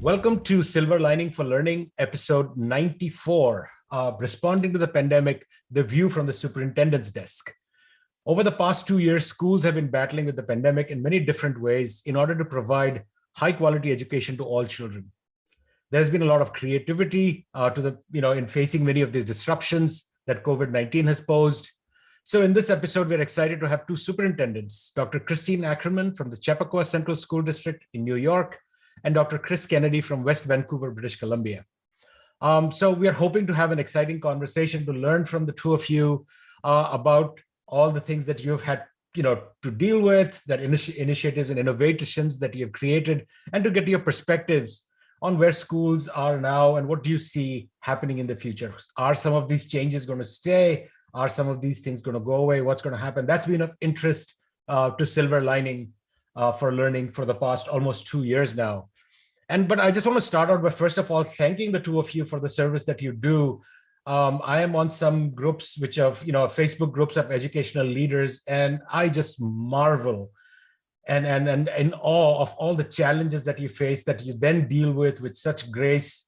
Welcome to Silver Lining for Learning, episode 94, Responding to the Pandemic, the View from the Superintendent's Desk. Over the past 2 years, schools have been battling with the pandemic in many different ways in order to provide high-quality education to all children. There's been a lot of creativity in facing many of these disruptions that COVID-19 has posed. So in this episode, we're excited to have two superintendents, Dr. Christine Ackerman from the Chappaqua Central School District in New York, and Dr. Chris Kennedy from West Vancouver, British Columbia. So we are hoping to have an exciting conversation to learn from the two of you about all the things that you've had to deal with, that initiatives and innovations that you've created, and to get your perspectives on where schools are now and what do you see happening in the future. Are some of these changes going to stay? Are some of these things going to go away? What's going to happen? That's been of interest to Silver Lining for Learning for the past almost 2 years now. But I just want to start out by, first of all, thanking the two of you for the service that you do. I am on some groups which have, Facebook groups of educational leaders, and I just marvel and in awe of all the challenges that you face that you then deal with such grace,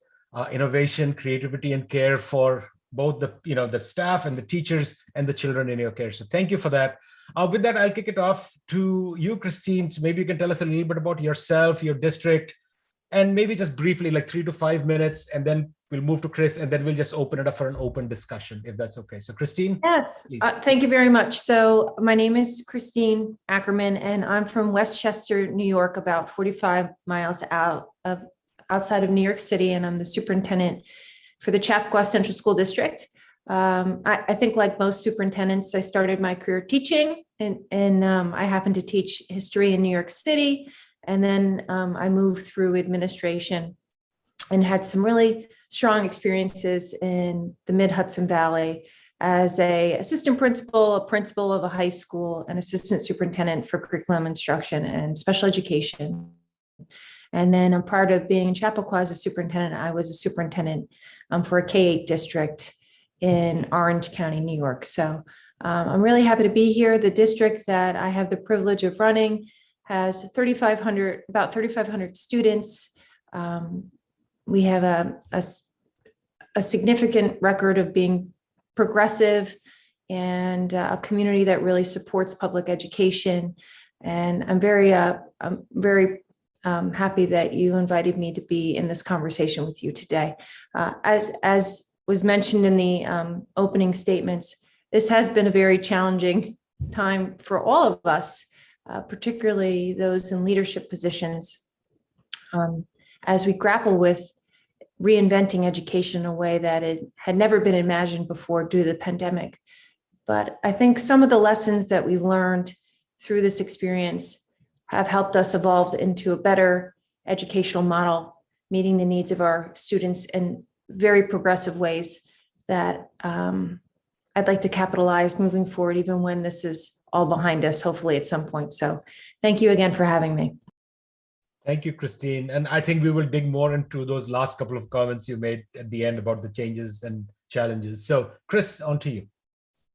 innovation, creativity, and care for both the staff and the teachers and the children in your care. So thank you for that. With that, I'll kick it off to you, Christine. So maybe you can tell us a little bit about yourself, your district, and maybe just briefly, like 3 to 5 minutes, and then we'll move to Chris, and then we'll just open it up for an open discussion, if that's okay. So Christine? Yes, thank you very much. So my name is Christine Ackerman, and I'm from Westchester, New York, about 45 miles outside of New York City, and I'm the superintendent for the Chappaqua Central School District. I think like most superintendents, I started my career teaching, and I happened to teach history in New York City. And then I moved through administration and had some really strong experiences in the Mid-Hudson Valley as an assistant principal, a principal of a high school, an assistant superintendent for curriculum instruction and special education. And then prior to being in Chappaqua as a superintendent, I was a superintendent for a K-8 district in Orange County, New York. So I'm really happy to be here. The district that I have the privilege of running has about 3,500 students. We have a significant record of being progressive and a community that really supports public education. And I'm very happy that you invited me to be in this conversation with you today. As was mentioned in the opening statements, this has been a very challenging time for all of us, particularly those in leadership positions, as we grapple with reinventing education in a way that it had never been imagined before due to the pandemic. But I think some of the lessons that we've learned through this experience have helped us evolve into a better educational model, meeting the needs of our students in very progressive ways that I'd like to capitalize moving forward, even when this is all behind us, hopefully at some point. So thank you again for having me. Thank you, Christine. And I think we will dig more into those last couple of comments you made at the end about the changes and challenges. So Chris, on to you.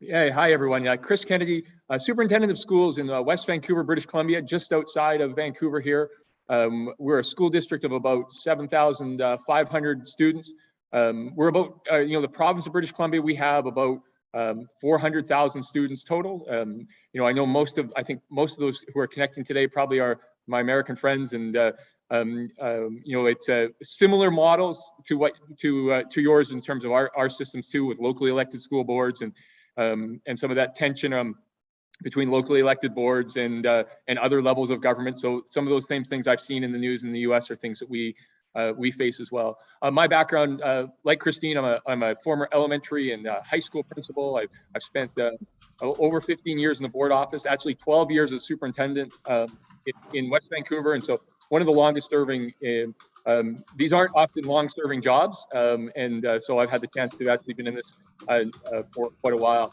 Yeah, hi everyone. Chris Kennedy, Superintendent of Schools in West Vancouver, British Columbia, just outside of Vancouver here. We're a school district of about 7,500 students. We're about, the province of British Columbia, we have about 400,000 students total. I know most of those who are connecting today probably are my American friends, and it's similar models to yours in terms of our systems too, with locally elected school boards and some of that tension between locally elected boards and other levels of government. So some of those same things I've seen in the news in the U.S. are things that we face as well. My background, like Christine, I'm a former elementary and high school principal. I've spent over 15 years in the board office, actually 12 years as superintendent in West Vancouver. And so one of the longest serving, these aren't often long serving jobs. So I've had the chance to actually been in this for quite a while.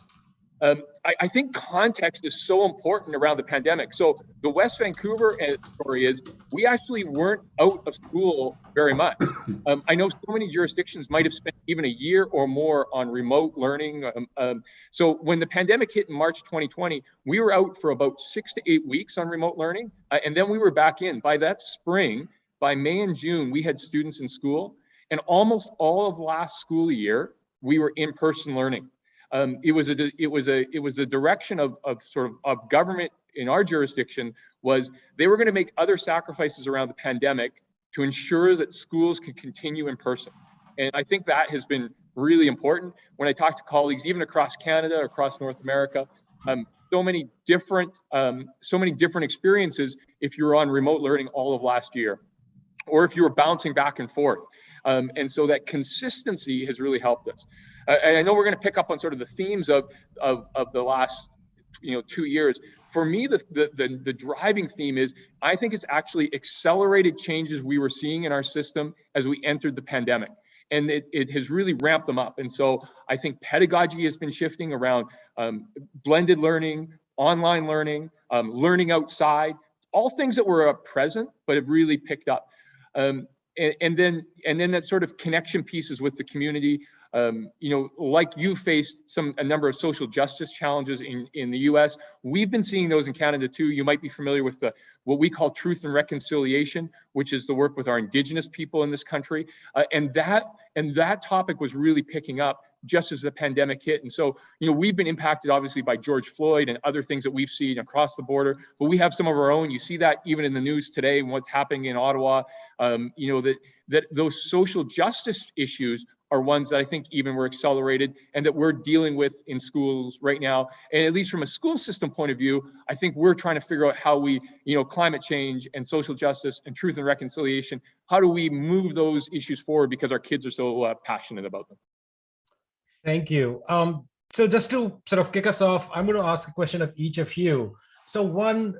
I think context is so important around the pandemic. So the West Vancouver story is we actually weren't out of school very much. I know so many jurisdictions might have spent even a year or more on remote learning. So when the pandemic hit in March 2020, we were out for about 6 to 8 weeks on remote learning, and then we were back in. By that spring, by May and June, we had students in school, and almost all of last school year, we were in-person learning. It was a direction of government in our jurisdiction, was they were going to make other sacrifices around the pandemic to ensure that schools could continue in person. And I think that has been really important. When I talk to colleagues, even across Canada, across North America, so many different experiences if you're on remote learning all of last year, or if you were bouncing back and forth. And so that consistency has really helped us. And I know we're going to pick up on sort of the themes of the last 2 years. For me, the driving theme is, I think it's actually accelerated changes we were seeing in our system as we entered the pandemic. And it has really ramped them up. And so I think pedagogy has been shifting around blended learning, online learning, learning outside, all things that were present, but have really picked up. And then that sort of connection pieces with the community. Like you faced a number of social justice challenges in the US. We've been seeing those in Canada too. You might be familiar with what we call Truth and Reconciliation, which is the work with our Indigenous people in this country. And that topic was really picking up just as the pandemic hit. And so, we've been impacted obviously by George Floyd and other things that we've seen across the border, but we have some of our own. You see that even in the news today and what's happening in Ottawa, that those social justice issues are ones that I think even were accelerated and that we're dealing with in schools right now. And at least from a school system point of view, I think we're trying to figure out how we, climate change and social justice and truth and reconciliation, how do we move those issues forward because our kids are so passionate about them. Thank you. So just to sort of kick us off, I'm going to ask a question of each of you. So one,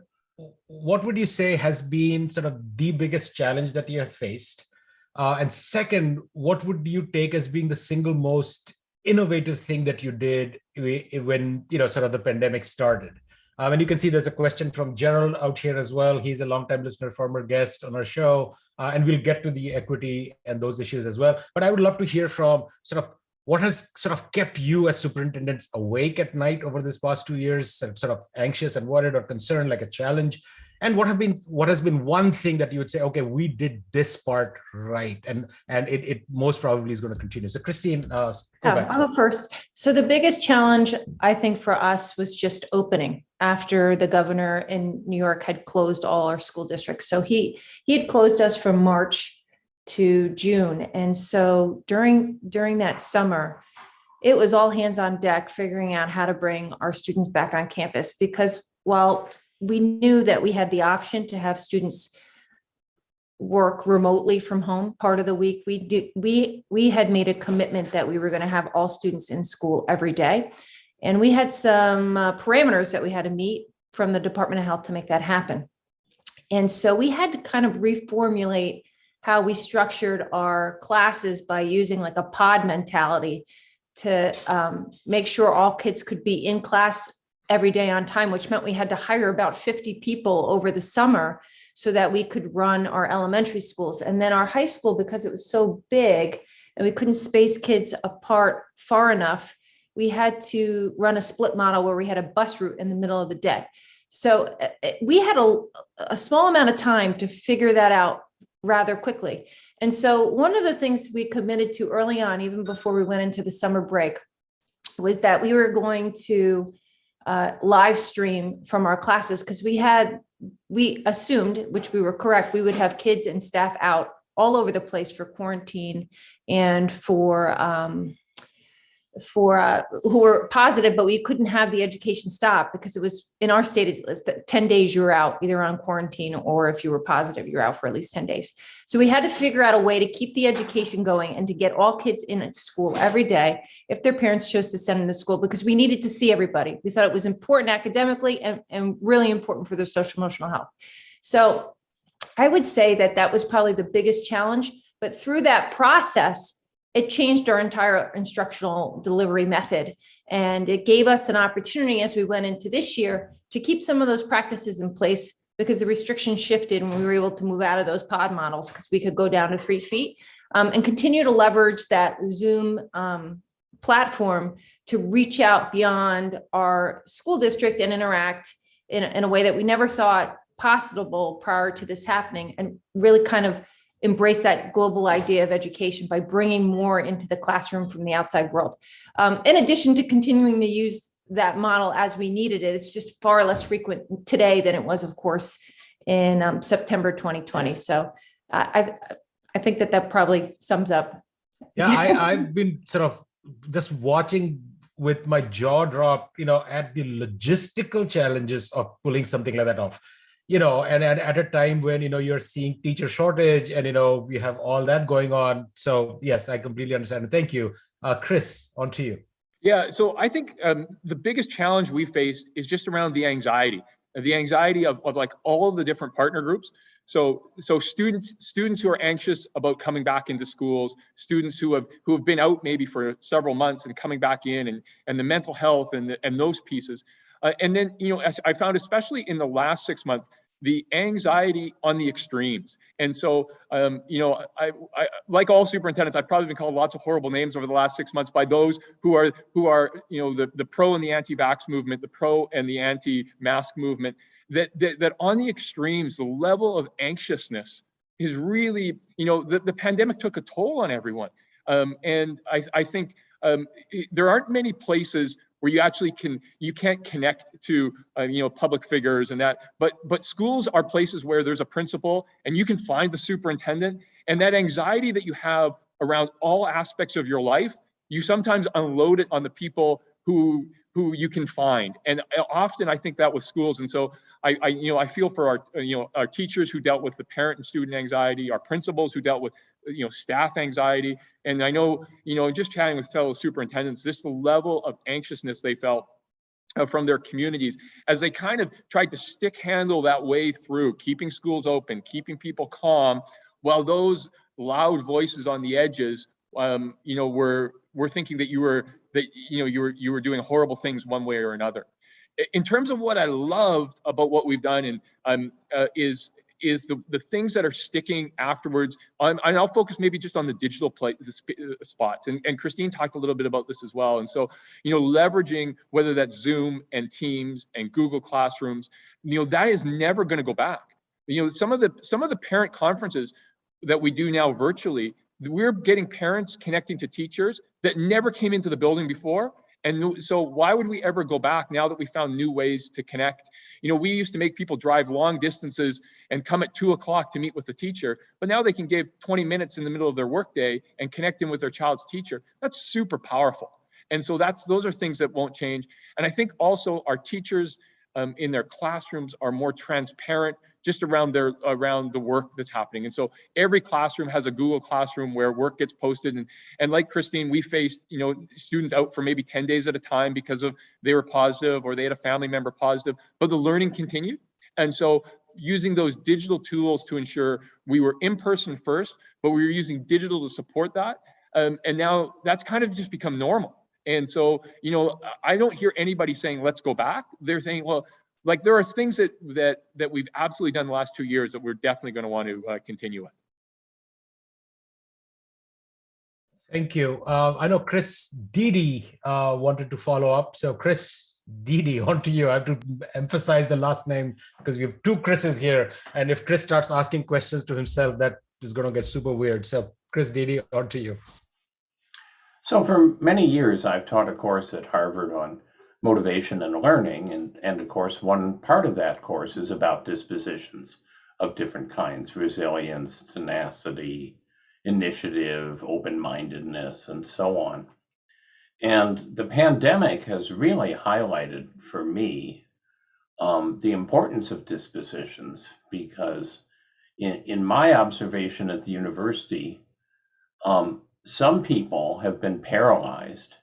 what would you say has been sort of the biggest challenge that you have faced? And second, what would you take as being the single most innovative thing that you did when sort of the pandemic started? And you can see there's a question from Gerald out here as well. He's a longtime listener, former guest on our show, and we'll get to the equity and those issues as well. But I would love to hear from sort of what has sort of kept you as superintendents awake at night over this past 2 years, sort of anxious and worried or concerned, like a challenge. And what has been one thing that you would say, okay, we did this part right, and it most probably is going to continue. So Christine, I'll go first. So the biggest challenge, I think, for us was just opening after the governor in New York had closed all our school districts. So he had closed us from March to June, and so during that summer, it was all hands on deck figuring out how to bring our students back on campus, because while we knew that we had the option to have students work remotely from home part of the week, we had made a commitment that we were going to have all students in school every day. And we had some parameters that we had to meet from the Department of Health to make that happen. And so we had to kind of reformulate how we structured our classes by using like a pod mentality to make sure all kids could be in class every day on time, which meant we had to hire about 50 people over the summer so that we could run our elementary schools. And then our high school, because it was so big and we couldn't space kids apart far enough, we had to run a split model where we had a bus route in the middle of the day. So we had a small amount of time to figure that out rather quickly. And so one of the things we committed to early on, even before we went into the summer break, was that we were going to live stream from our classes, because we assumed, which we were correct, we would have kids and staff out all over the place for quarantine and for who were positive, but we couldn't have the education stop because it was in our state, it's 10 days you were out either on quarantine, or if you were positive, you're out for at least 10 days. So we had to figure out a way to keep the education going and to get all kids in at school every day if their parents chose to send them to school, because we needed to see everybody. We thought it was important academically and really important for their social emotional health. So I would say that was probably the biggest challenge, but through that process, it changed our entire instructional delivery method. And it gave us an opportunity as we went into this year to keep some of those practices in place, because the restrictions shifted and we were able to move out of those pod models because we could go down to 3 feet and continue to leverage that Zoom platform to reach out beyond our school district and interact in a way that we never thought possible prior to this happening, and really kind of embrace that global idea of education by bringing more into the classroom from the outside world. In addition to continuing to use that model as we needed it, it's just far less frequent today than it was, of course, in September 2020. So I think that probably sums up. Yeah, I've been sort of just watching with my jaw dropped, at the logistical challenges of pulling something like that off. And at a time when, you're seeing teacher shortage and, we have all that going on. So yes, I completely understand. And thank you. Chris, on to you. Yeah, so I think the biggest challenge we faced is just around the anxiety of like all of the different partner groups. So students who are anxious about coming back into schools, students who have been out maybe for several months and coming back in, and the mental health and those pieces. And then, as I found, especially in the last 6 months, the anxiety on the extremes. And so, I like all superintendents, I've probably been called lots of horrible names over the last 6 months by those who are the pro and the anti-vax movement, the pro and the anti-mask movement, that on the extremes, the level of anxiousness is really, the pandemic took a toll on everyone. And I think there aren't many places where you can't connect to public figures and that, but schools are places where there's a principal and you can find the superintendent, and that anxiety that you have around all aspects of your life, you sometimes unload it on the people who you can find. And often I think that with schools. And so I feel for our teachers who dealt with the parent and student anxiety, our principals who dealt with staff anxiety. And I know, just chatting with fellow superintendents, just the level of anxiousness they felt from their communities as they kind of tried to stick handle that way through, keeping schools open, keeping people calm, while those loud voices on the edges, were thinking that you were doing horrible things one way or another. In terms of what I loved about what we've done, and is the things that are sticking afterwards. And I'll focus maybe just on the digital spots. And Christine talked a little bit about this as well. And so, leveraging whether that's Zoom and Teams and Google Classrooms, that is never going to go back. Some of the parent conferences that we do now virtually, we're getting parents connecting to teachers that never came into the building before. And so why would we ever go back now that we found new ways to connect? We used to make people drive long distances and come at 2 o'clock to meet with the teacher, but now they can give 20 minutes in the middle of their workday and connect in with their child's teacher. That's super powerful. And so those are things that won't change. And I think also our teachers in their classrooms are more transparent just around the work that's happening. And so every classroom has a Google Classroom where work gets posted. And like Christine, we faced, students out for maybe 10 days at a time because they were positive or they had a family member positive, but the learning continued. And so using those digital tools to ensure we were in person first, but we were using digital to support that. And now that's kind of just become normal. And so, I don't hear anybody saying, let's go back. They're saying, well, like there are things that we've absolutely done the last 2 years that we're definitely going to want to continue with. Thank you. I know Chris Didi wanted to follow up. So Chris Didi, on to you. I have to emphasize the last name because we have two Chris's here. And if Chris starts asking questions to himself, that is going to get super weird. So Chris Didi, on to you. So for many years, I've taught a course at Harvard on motivation and learning. And of course, one part of that course is about dispositions of different kinds: resilience, tenacity, initiative, open-mindedness, and so on. And the pandemic has really highlighted for me the importance of dispositions, because in my observation at the university, some people have been paralyzed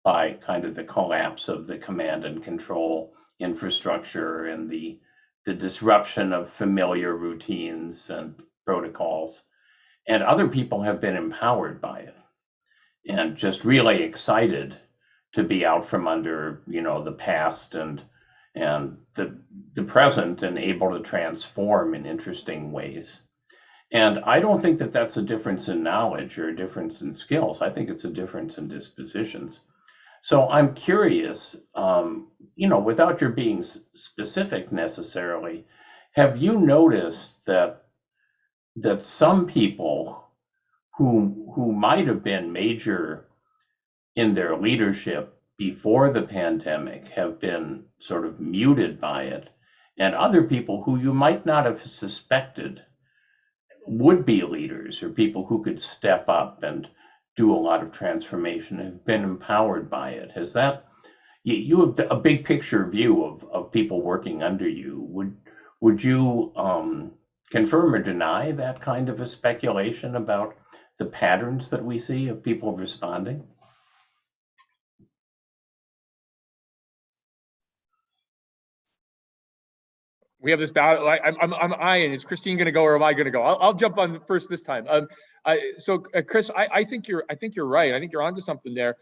by kind of the collapse of the command and control infrastructure and the disruption of familiar routines and protocols. And other people have been empowered by it and just really excited to be out from under, the past and the present, and able to transform in interesting ways. And I don't think that that's a difference in knowledge or a difference in skills. I think it's a difference in dispositions. So I'm curious, without your being specific necessarily, have you noticed that some people who might have been major in their leadership before the pandemic have been sort of muted by it, and other people who you might not have suspected would be leaders or people who could step up and do a lot of transformation have been empowered by it? Has that, you have a big picture view of people working under you. Would you confirm or deny that kind of a speculation about the patterns that we see of people responding? We have this battle. I'm eyeing. Is Christine going to go, or am I going to go? I'll jump on first this time. Chris, I think you're right. I think you're onto something there.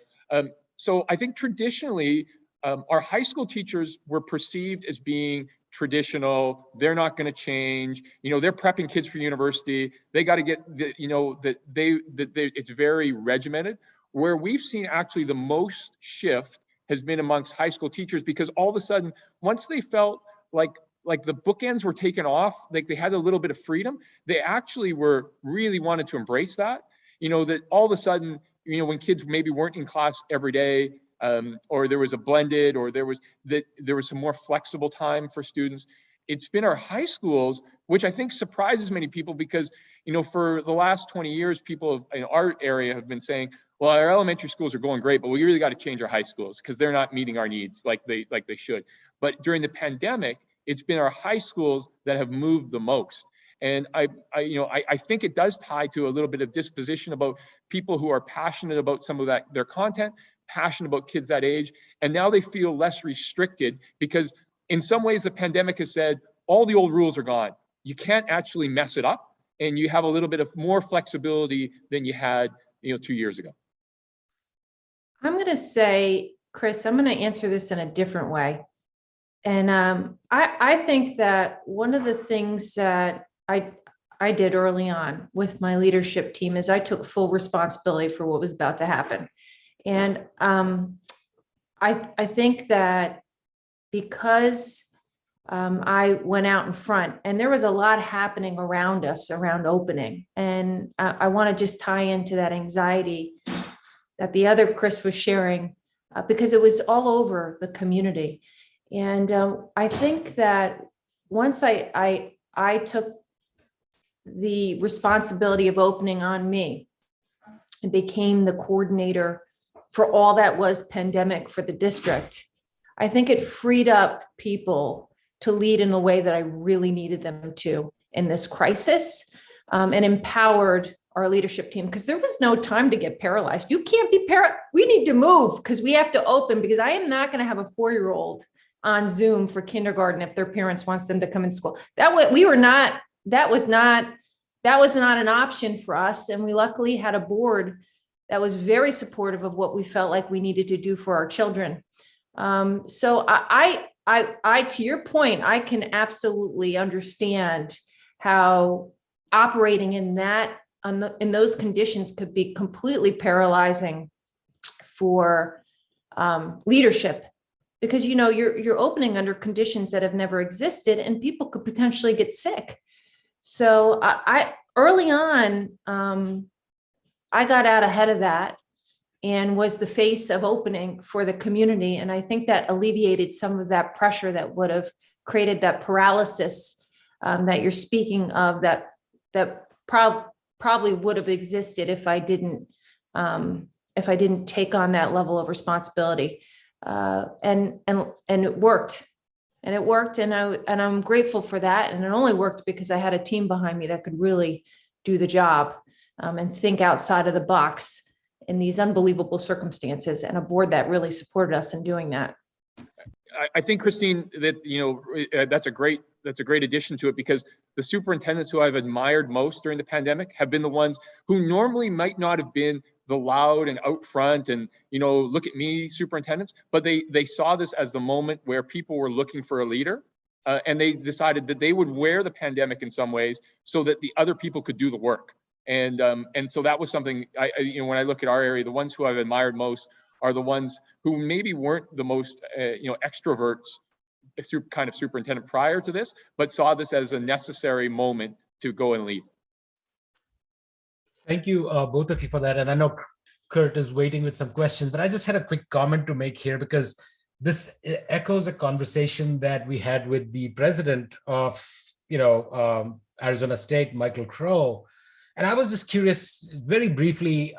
So I think traditionally, our high school teachers were perceived as being traditional. They're not going to change. They're prepping kids for university. They got to get, it's very regimented. Where we've seen actually the most shift has been amongst high school teachers, because all of a sudden, once they felt like the bookends were taken off, like they had a little bit of freedom, they actually really wanted to embrace that. That all of a sudden, when kids maybe weren't in class every day, or there was a blended, or there was some more flexible time for students. It's been our high schools, which I think surprises many people, because for the last 20 years, people in our area have been saying, well, our elementary schools are going great, but we really got to change our high schools because they're not meeting our needs like they should. But during the pandemic, it's been our high schools that have moved the most. And I think it does tie to a little bit of disposition about people who are passionate about some of that, their content, passionate about kids that age. And now they feel less restricted, because in some ways the pandemic has said, all the old rules are gone. You can't actually mess it up. And you have a little bit of more flexibility than you had, 2 years ago. I'm going to say, Chris, I'm going to answer this in a different way. And I think that one of the things that I did early on with my leadership team is I took full responsibility for what was about to happen. And I think that because I went out in front, and there was a lot happening around us around opening. And I want to just tie into that anxiety that the other Chris was sharing, because it was all over the community. And I think that once I took the responsibility of opening on me and became the coordinator for all that was pandemic for the district, I think it freed up people to lead in the way that I really needed them to in this crisis, and empowered our leadership team, because there was no time to get paralyzed. You can't be we need to move because we have to open, because I am not going to have a 4-year-old on Zoom for kindergarten if their parents wants them to come in school. That was not an option for us. And we luckily had a board that was very supportive of what we felt like we needed to do for our children. So I, to your point, I can absolutely understand how operating in those conditions could be completely paralyzing for leadership, because you're opening under conditions that have never existed, and people could potentially get sick. So I early on, I got out ahead of that and was the face of opening for the community. And I think that alleviated some of that pressure that would have created that paralysis that you're speaking of, that probably would have existed if I didn't take on that level of responsibility. And it worked. And I'm grateful for that. And it only worked because I had a team behind me that could really do the job and think outside of the box in these unbelievable circumstances, and a board that really supported us in doing that. I think, Christine, that that's a great addition to it, because the superintendents who I've admired most during the pandemic have been the ones who normally might not have been the loud and out front and, look at me superintendents, but they saw this as the moment where people were looking for a leader, and they decided that they would wear the pandemic in some ways so that the other people could do the work. And so that was something when I look at our area, the ones who I've admired most are the ones who maybe weren't the most, extroverts, kind of superintendent prior to this, but saw this as a necessary moment to go and lead. Thank you, both of you, for that. And I know Kurt is waiting with some questions, but I just had a quick comment to make here, because this echoes a conversation that we had with the president of, Arizona State, Michael Crow. And I was just curious, very briefly,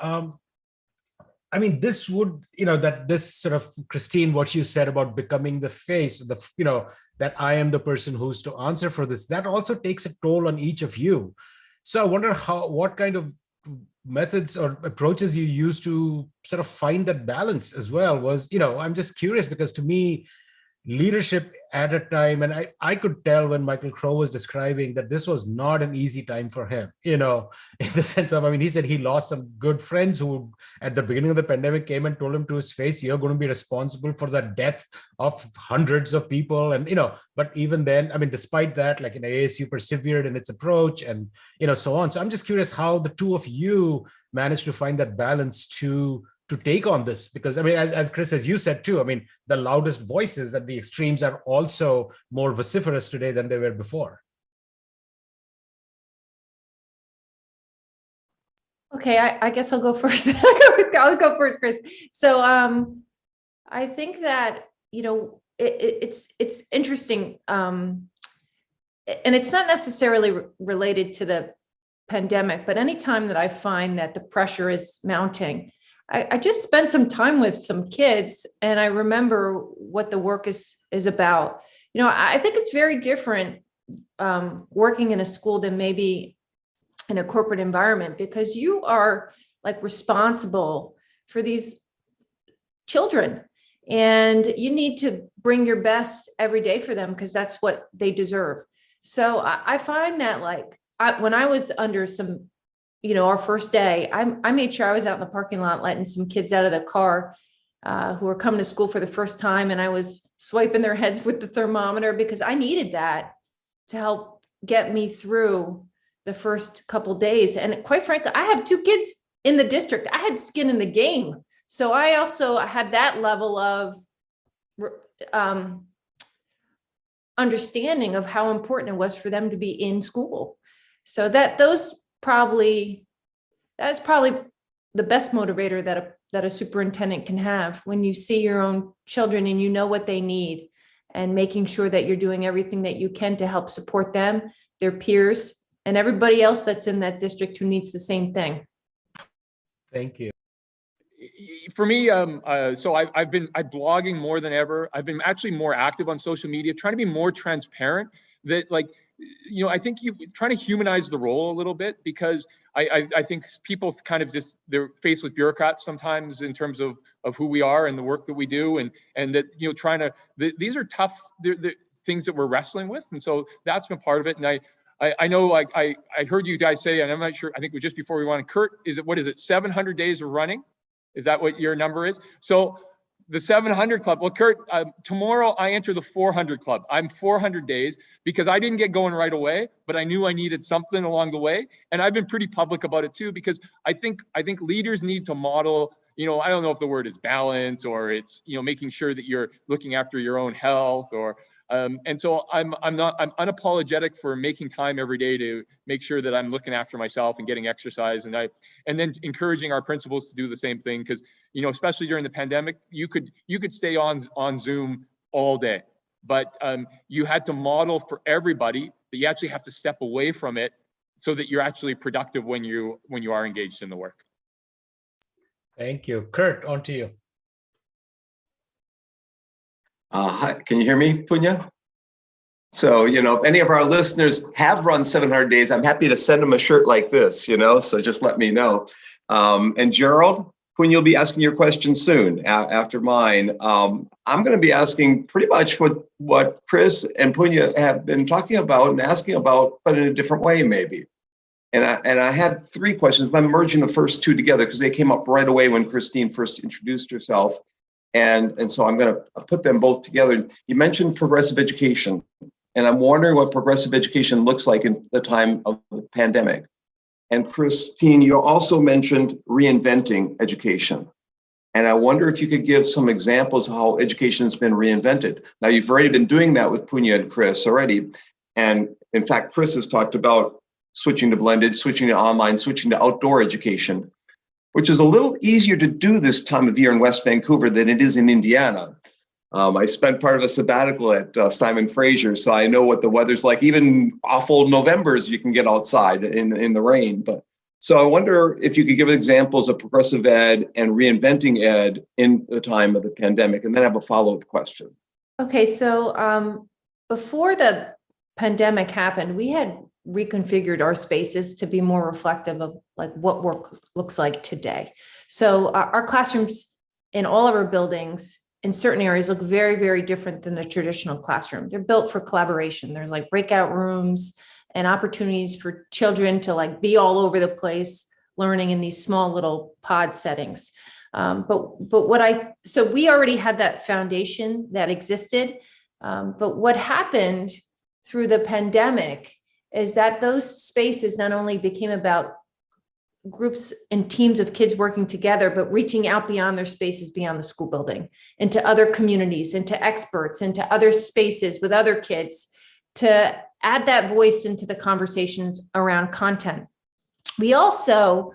this would, that this sort of, Christine, what you said about becoming the face, that I am the person who's to answer for this, that also takes a toll on each of you. So I wonder what kind of methods or approaches you use to sort of find that balance as well. I'm just curious, because to me, leadership at a time, and I could tell when Michael Crow was describing that this was not an easy time for him, in the sense of, he said he lost some good friends who at the beginning of the pandemic came and told him to his face, you're going to be responsible for the death of hundreds of people. And, but even then, despite that, like in ASU persevered in its approach and, so on. So I'm just curious how the two of you managed to find that balance to take on this, because as Chris, as you said too, the loudest voices at the extremes are also more vociferous today than they were before. Okay, I guess I'll go first. I'll go first, Chris. So I think that, it's interesting, and it's not necessarily related to the pandemic, but anytime that I find that the pressure is mounting, I just spent some time with some kids, and I remember what the work is about. I think it's very different working in a school than maybe in a corporate environment, because you are like responsible for these children, and you need to bring your best every day for them, because that's what they deserve. So I find that when I was under some, our first day, I made sure I was out in the parking lot letting some kids out of the car who were coming to school for the first time. And I was swiping their heads with the thermometer, because I needed that to help get me through the first couple days. And quite frankly, I have 2 kids in the district. I had skin in the game. So I also had that level of understanding of how important it was for them to be in school. So that's probably the best motivator that a superintendent can have, when you see your own children and you know what they need, and making sure that you're doing everything that you can to help support them, their peers, and everybody else that's in that district who needs the same thing. Thank you. For me, so I'm blogging more than ever. I've been actually more active on social media, trying to be more transparent. That I think trying to humanize the role a little bit, because I think people kind of they're faced with bureaucrats sometimes in terms of who we are and the work that we do, and that these are tough things that we're wrestling with, and so that's been part of it. And I know, I heard you guys say, and I'm not sure, I think it was just before we went, Kurt, what is it, 700 days of running? Is that what your number is? So the 700 club, well, Kurt, tomorrow I enter the 400 club. I'm 400 days, because I didn't get going right away, but I knew I needed something along the way. And I've been pretty public about it too, because I think leaders need to model, I don't know if the word is balance, or it's, making sure that you're looking after your own health, or, and so I'm unapologetic for making time every day to make sure that I'm looking after myself and getting exercise, and then encouraging our principals to do the same thing, because especially during the pandemic, you could stay on Zoom all day, but you had to model for everybody that you actually have to step away from it, so that you're actually productive when you are engaged in the work. Thank you. Kurt, on to you. Hi, can you hear me, Punya? So, if any of our listeners have run 700 days, I'm happy to send them a shirt like this, so just let me know. And Gerald, Punya will be asking your questions soon after mine. I'm going to be asking pretty much what Chris and Punya have been talking about and asking about, but in a different way, maybe. And I had 3 questions, but I'm merging the first 2 together because they came up right away when Christine first introduced herself. And so I'm going to put them both together. You mentioned progressive education, and I'm wondering what progressive education looks like in the time of the pandemic. And Christine, you also mentioned reinventing education. And I wonder if you could give some examples of how education has been reinvented. Now, you've already been doing that with Punya and Chris already. And in fact, Chris has talked about switching to blended, switching to online, switching to outdoor education, which is a little easier to do this time of year in West Vancouver than it is in Indiana. I spent part of a sabbatical at Simon Fraser, so I know what the weather's like. Even awful Novembers, you can get outside in the rain. But so I wonder if you could give examples of progressive ed and reinventing ed in the time of the pandemic, and then I have a follow-up question. Okay, so before the pandemic happened, we had reconfigured our spaces to be more reflective of like what work looks like today. So our classrooms in all of our buildings in certain areas look very, very different than the traditional classroom. They're built for collaboration. There's like breakout rooms and opportunities for children to like be all over the place, learning in these small little pod settings. So we already had that foundation that existed. But what happened through the pandemic is that those spaces not only became about groups and teams of kids working together, but reaching out beyond their spaces, beyond the school building, into other communities, into experts, into other spaces with other kids to add that voice into the conversations around content. We also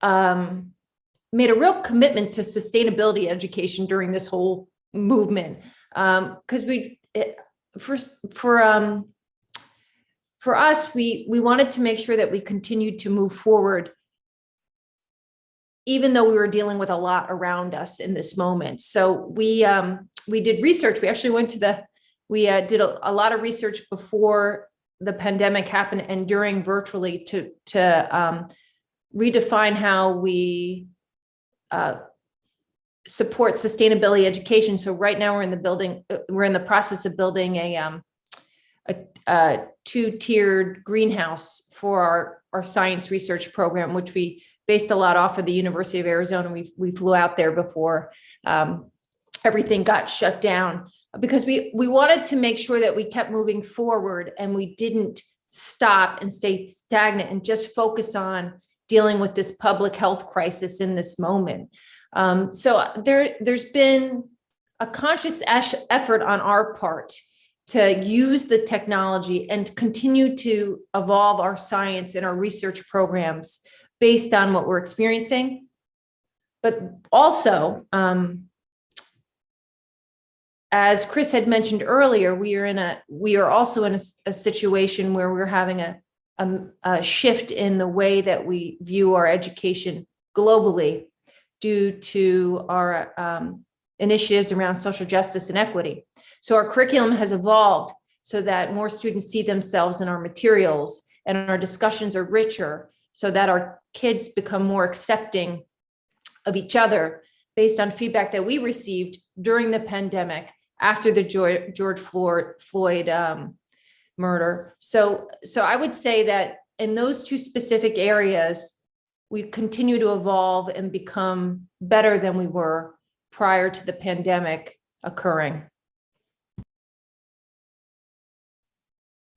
made a real commitment to sustainability education during this whole movement. Because for us, we wanted to make sure that we continued to move forward, even though we were dealing with a lot around us in this moment. So we did research. We actually did a lot of research before the pandemic happened and during virtually to redefine how we support sustainability education. So right now we're in the process of building a two-tiered greenhouse for our science research program, which we based a lot off of the University of Arizona. We flew out there before everything got shut down, because we wanted to make sure that we kept moving forward and we didn't stop and stay stagnant and just focus on dealing with this public health crisis in this moment. So there's been a conscious effort on our part to use the technology and continue to evolve our science and our research programs based on what we're experiencing. But also, as Chris had mentioned earlier, we are also in a situation where we're having a shift in the way that we view our education globally due to our initiatives around social justice and equity. So our curriculum has evolved so that more students see themselves in our materials and our discussions are richer, so that our kids become more accepting of each other based on feedback that we received during the pandemic after the George Floyd murder. So I would say that in those two specific areas, we continue to evolve and become better than we were prior to the pandemic occurring.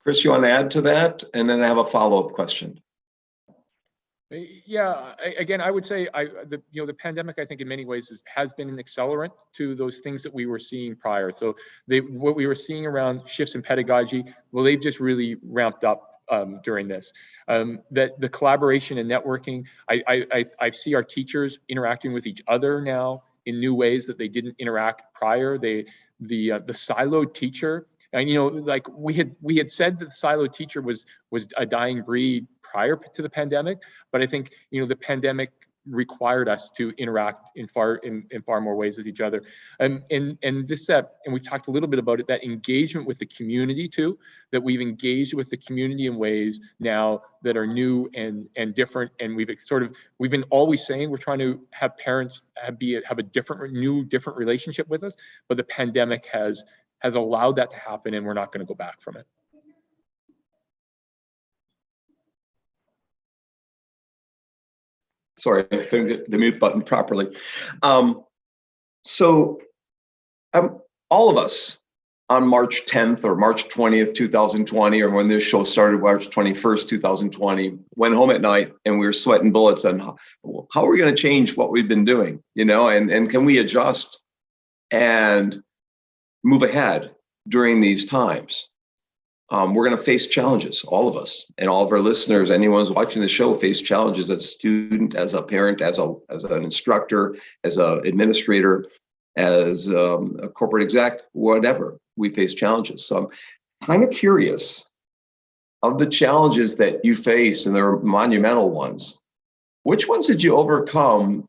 Chris, you want to add to that? And then I have a follow-up question. Yeah, again, I would say the pandemic, I think in many ways has been an accelerant to those things that we were seeing prior. So what we were seeing around shifts in pedagogy, well, they've just really ramped up during this. That the collaboration and networking, I see our teachers interacting with each other now in new ways that they didn't interact prior. The siloed teacher, and like we had said that the siloed teacher was a dying breed prior to the pandemic, but I think the pandemic required us to interact in far more ways with each other. And we've talked a little bit about it, that engagement with the community too, that we've engaged with the community in ways now that are new and different. And we've been always saying we're trying to have parents have a different relationship with us, but the pandemic has allowed that to happen, and we're not going to go back from it. Sorry, I couldn't get the mute button properly. All of us on March 10th or March 20th, 2020, or when this show started, March 21st, 2020, went home at night and we were sweating bullets on how are we going to change what we've been doing, and can we adjust and move ahead during these times? We're going to face challenges, all of us, and all of our listeners, anyone who's watching the show, face challenges as a student, as a parent, as an instructor, as an administrator, as a corporate exec, whatever. We face challenges. So I'm kind of curious, of the challenges that you faced, and they're monumental ones, which ones did you overcome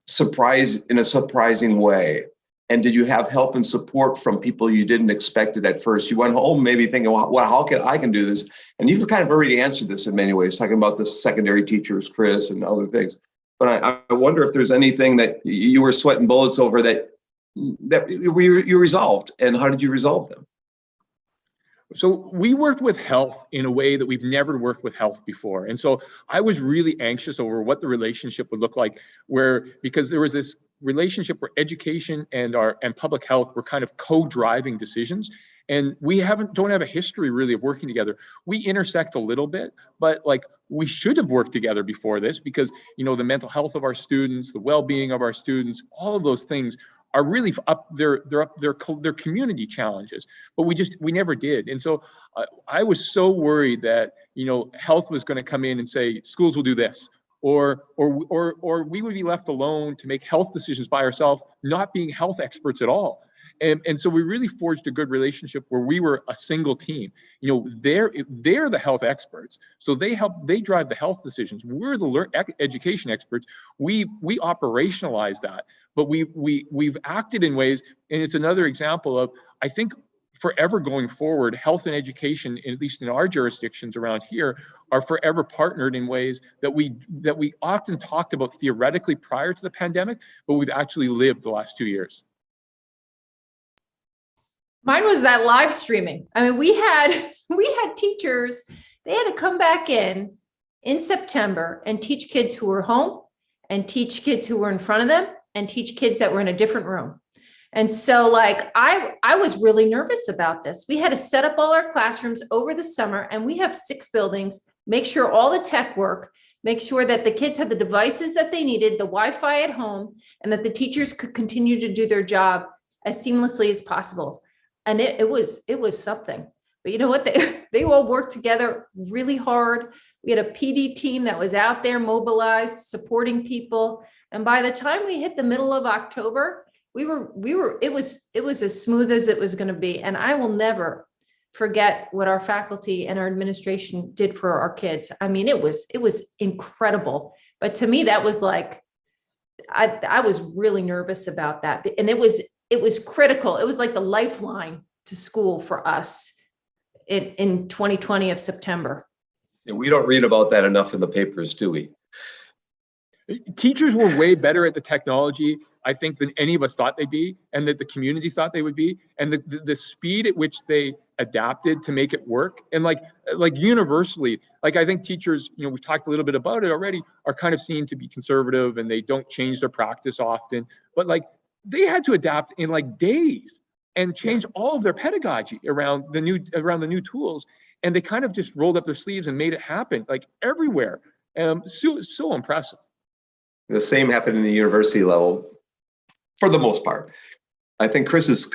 in a surprising way? And did you have help and support from people you didn't expect it at first? You went home maybe thinking, well, how can I do this? And you've kind of already answered this in many ways, talking about the secondary teachers, Chris, and other things. But I wonder if there's anything that you were sweating bullets over that you resolved, and how did you resolve them? So we worked with health in a way that we've never worked with health before. And so I was really anxious over what the relationship would look like, because there was this relationship where education and public health were kind of co-driving decisions. And we don't have a history really of working together. We intersect a little bit, but we should have worked together before this, because the mental health of our students, the well-being of our students, all of those things are really up their community challenges, but we never did. And so I was so worried that health was going to come in and say schools will do this, or we would be left alone to make health decisions by ourselves, not being health experts at all. And so we really forged a good relationship where we were a single team. They're the health experts, so they drive the health decisions. We're the education experts. We operationalize that, but we've acted in ways, and it's another example of, I think, forever going forward, health and education, at least in our jurisdictions around here, are forever partnered in ways that we often talked about theoretically prior to the pandemic, but we've actually lived the last 2 years. Mine was that live streaming. I mean, we had teachers, they had to come back in September and teach kids who were home, and teach kids who were in front of them, and teach kids that were in a different room. And so I was really nervous about this. We had to set up all our classrooms over the summer, and we have 6 buildings, make sure all the tech work, make sure that the kids had the devices that they needed, the Wi-Fi at home, and that the teachers could continue to do their job as seamlessly as possible. And it was something. But you know what? They all worked together really hard. We had a PD team that was out there mobilized, supporting people. And by the time we hit the middle of October, it was as smooth as it was going to be. And I will never forget what our faculty and our administration did for our kids. I mean, it was incredible. But to me, that was I was really nervous about that. And it was critical. It was like the lifeline to school for us in 2020 of September. And we don't read about that enough in the papers, do we? Teachers were way better at the technology, I think, than any of us thought they'd be, and that the community thought they would be, and the speed at which they adapted to make it work. And like universally, I think teachers, we've talked a little bit about it already, are kind of seen to be conservative, and they don't change their practice often, but they had to adapt in days and change all of their pedagogy around the new tools. And they kind of just rolled up their sleeves and made it happen everywhere. So impressive. The same happened in the university level for the most part. I think Punya's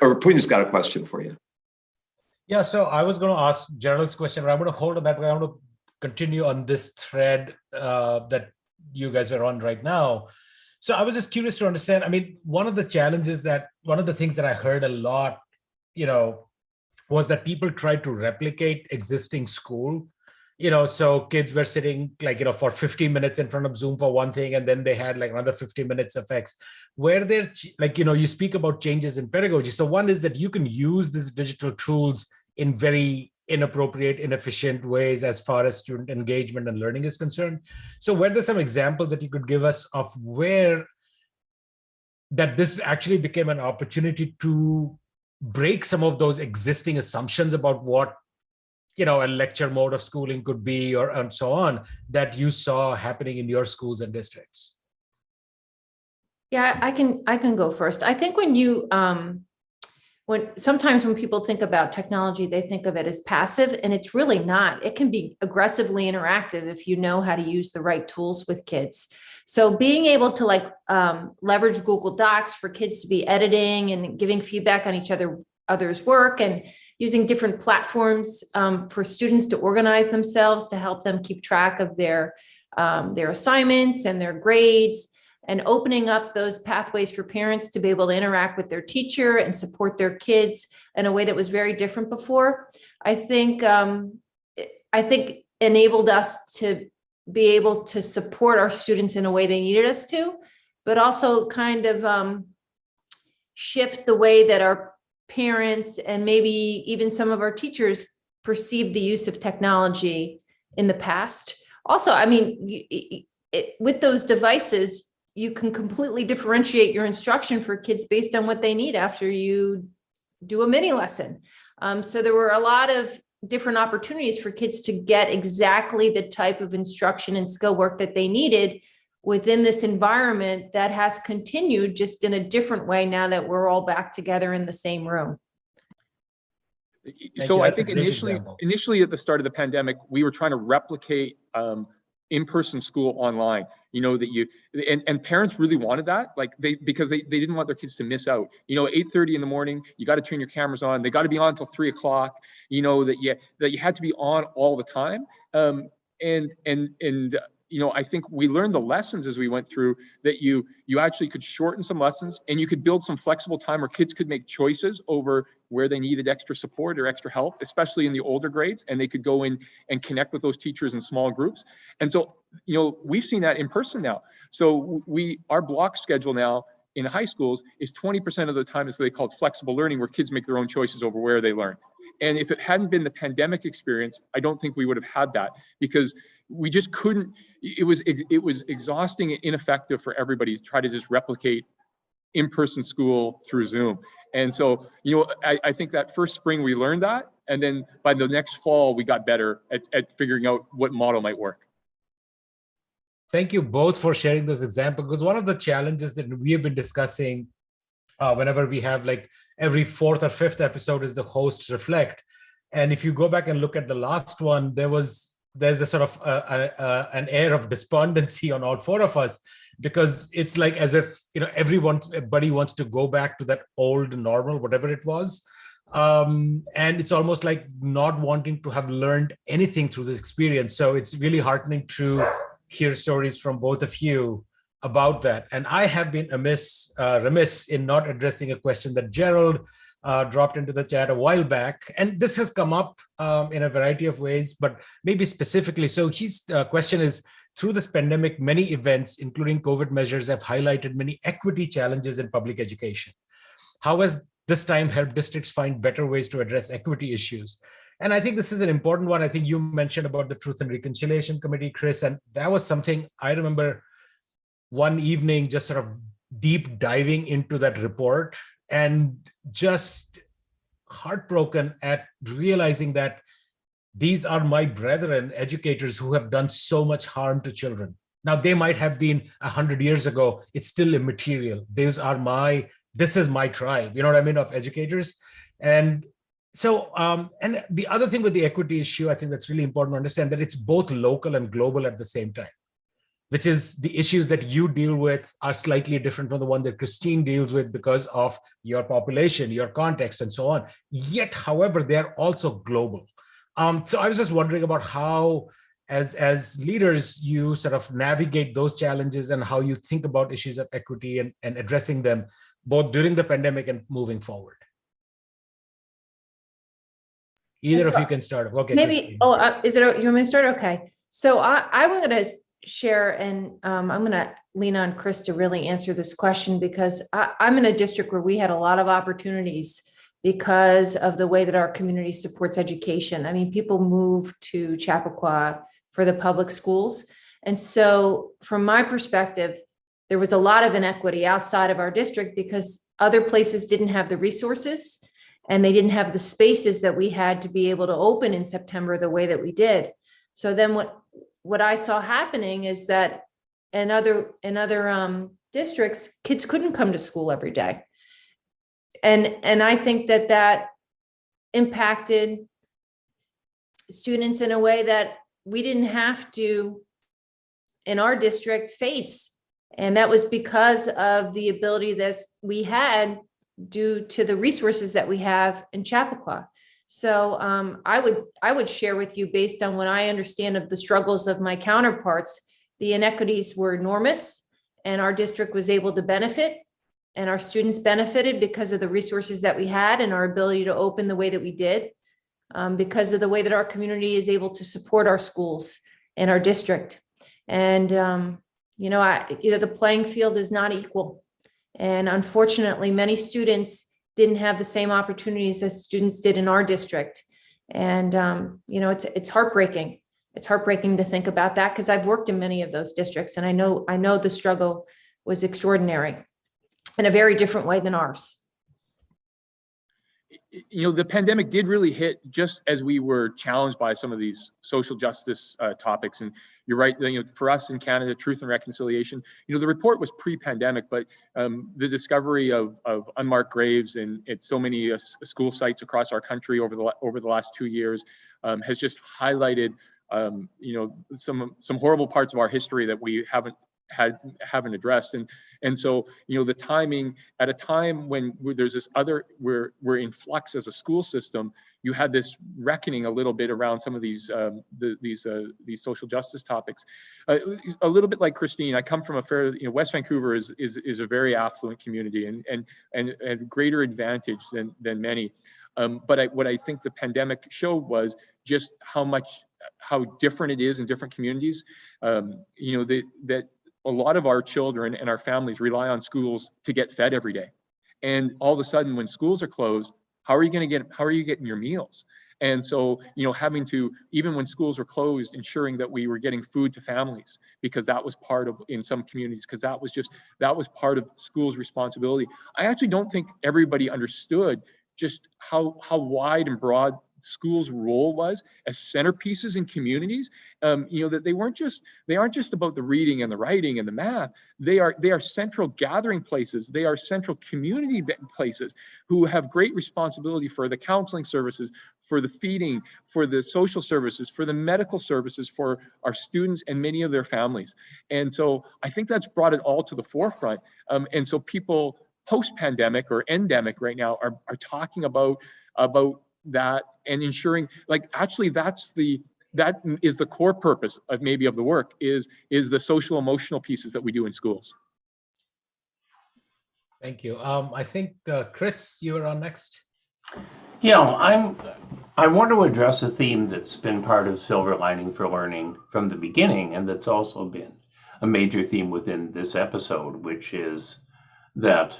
got a question for you. Yeah, so I was going to ask Gerald's question, but I'm going to hold on that. I want to continue on this thread that you guys were on right now. So I was just curious to understand, I mean, one of the things that I heard a lot, was that people tried to replicate existing school, so kids were sitting for 15 minutes in front of Zoom for one thing, and then they had another 50 minutes of X, where they're you speak about changes in pedagogy. So one is that you can use these digital tools in very inappropriate, inefficient ways as far as student engagement and learning is concerned. So were there some examples that you could give us of where that this actually became an opportunity to break some of those existing assumptions about what a lecture mode of schooling could be, and so on, that you saw happening in your schools and districts? Yeah, I can go first. I think when you sometimes when people think about technology, they think of it as passive, and it's really not. It can be aggressively interactive if you know how to use the right tools with kids. So being able to leverage Google Docs for kids to be editing and giving feedback on other's work, and using different platforms for students to organize themselves to help them keep track of their assignments and their grades, and opening up those pathways for parents to be able to interact with their teacher and support their kids in a way that was very different before. I think enabled us to be able to support our students in a way they needed us to, but also kind of shift the way that our parents and maybe even some of our teachers perceive the use of technology in the past. Also, I mean, with those devices, you can completely differentiate your instruction for kids based on what they need after you do a mini lesson. So there were a lot of different opportunities for kids to get exactly the type of instruction and skill work that they needed within this environment that has continued, just in a different way now that we're all back together in the same room. So I think initially at the start of the pandemic, we were trying to replicate in-person school online. You know, that and parents really wanted that, because they didn't want their kids to miss out. You know, 8:30 in the morning, you got to turn your cameras on. They got to be on until 3 o'clock. You know, that you had to be on all the time. You know, I think we learned the lessons as we went through, that you actually could shorten some lessons, and you could build some flexible time where kids could make choices over where they needed extra support or extra help, especially in the older grades, and they could go in and connect with those teachers in small groups. And so, you know, we've seen that in person now. So our block schedule now in high schools is 20% of the time is what they call flexible learning, where kids make their own choices over where they learn. And if it hadn't been the pandemic experience, I don't think we would have had that, because we just couldn't. It was exhausting and ineffective for everybody to try to just replicate in-person school through Zoom. And so, you know, I think that first spring we learned that, and then by the next fall we got better at figuring out what model might work. Thank you both for sharing those examples, because one of the challenges that we have been discussing whenever we have, like, every fourth or fifth episode is the hosts reflect. And if you go back and look at the last one, there's a sort of an air of despondency on all four of us, because it's like as if, you know, everybody wants to go back to that old normal, whatever it was. And it's almost like not wanting to have learned anything through this experience. So it's really heartening to hear stories from both of you about that. And I have been remiss in not addressing a question that Gerald dropped into the chat a while back. And this has come up in a variety of ways, but maybe specifically. So his question is, through this pandemic, many events, including COVID measures, have highlighted many equity challenges in public education. How has this time helped districts find better ways to address equity issues? And I think this is an important one. I think you mentioned about the Truth and Reconciliation Committee, Chris, and that was something I remember one evening just sort of deep diving into that report and just heartbroken at realizing that these are my brethren, educators, who have done so much harm to children. Now, they might have been 100 years ago. It's still immaterial. This is my tribe, you know what I mean, of educators. And so, and the other thing with the equity issue, I think that's really important to understand, that it's both local and global at the same time, which is the issues that you deal with are slightly different from the one that Christine deals with because of your population, your context, and so on. Yet, however, they're also global. So I was just wondering about how, as leaders, you sort of navigate those challenges and how you think about issues of equity and addressing them both during the pandemic and moving forward. Either of you can start. Okay. Maybe, is it, you want me to start? Okay. So I'm going to share, and I'm going to lean on Chris to really answer this question, because I'm in a district where we had a lot of opportunities because of the way that our community supports education. I mean, people move to Chappaqua for the public schools. And so from my perspective, there was a lot of inequity outside of our district because other places didn't have the resources and they didn't have the spaces that we had to be able to open in September the way that we did. So then what I saw happening is that in other districts, kids couldn't come to school every day. And I think that impacted students in a way that we didn't have to in our district face. And that was because of the ability that we had due to the resources that we have in Chappaqua. So I would share with you, based on what I understand of the struggles of my counterparts, the inequities were enormous, and our district was able to benefit, and our students benefited because of the resources that we had and our ability to open the way that we did, because of the way that our community is able to support our schools and our district. And the playing field is not equal, and unfortunately, many students didn't have the same opportunities as students did in our district. And it's heartbreaking. It's heartbreaking to think about that, because I've worked in many of those districts, and I know the struggle was extraordinary in a very different way than ours. The pandemic did really hit just as we were challenged by some of these social justice topics. And you're right, for us in Canada, Truth and Reconciliation, the report was pre-pandemic, but the discovery of unmarked graves and at so many school sites across our country over the last 2 years has just highlighted, some horrible parts of our history that we haven't addressed. And so the timing, at a time when there's this we're in flux as a school system, you had this reckoning a little bit around some of these social justice topics. A little bit like Christine, I come from West Vancouver is a very affluent community and greater advantage than many. But what I think the pandemic showed was just how different it is in different communities. That a lot of our children and our families rely on schools to get fed every day. And all of a sudden, when schools are closed, how are you getting your meals? And so, having to, even when schools were closed, ensuring that we were getting food to families, because that was part of, in some communities, because that was part of schools' responsibility. I actually don't think everybody understood just how wide and broad schools' role was as centerpieces in communities. That they aren't just about the reading and the writing and the math. They are central gathering places. They are central community places who have great responsibility for the counseling services, for the feeding, for the social services, for the medical services for our students and many of their families. And so I think that's brought it all to the forefront. And so people post-pandemic or endemic right now are talking about that and ensuring, actually that is the core purpose of the work is the social emotional pieces that we do in schools. Thank you. I think Chris, you are on next. Yeah, I want to address a theme that's been part of Silver Lining for Learning from the beginning, and that's also been a major theme within this episode, which is that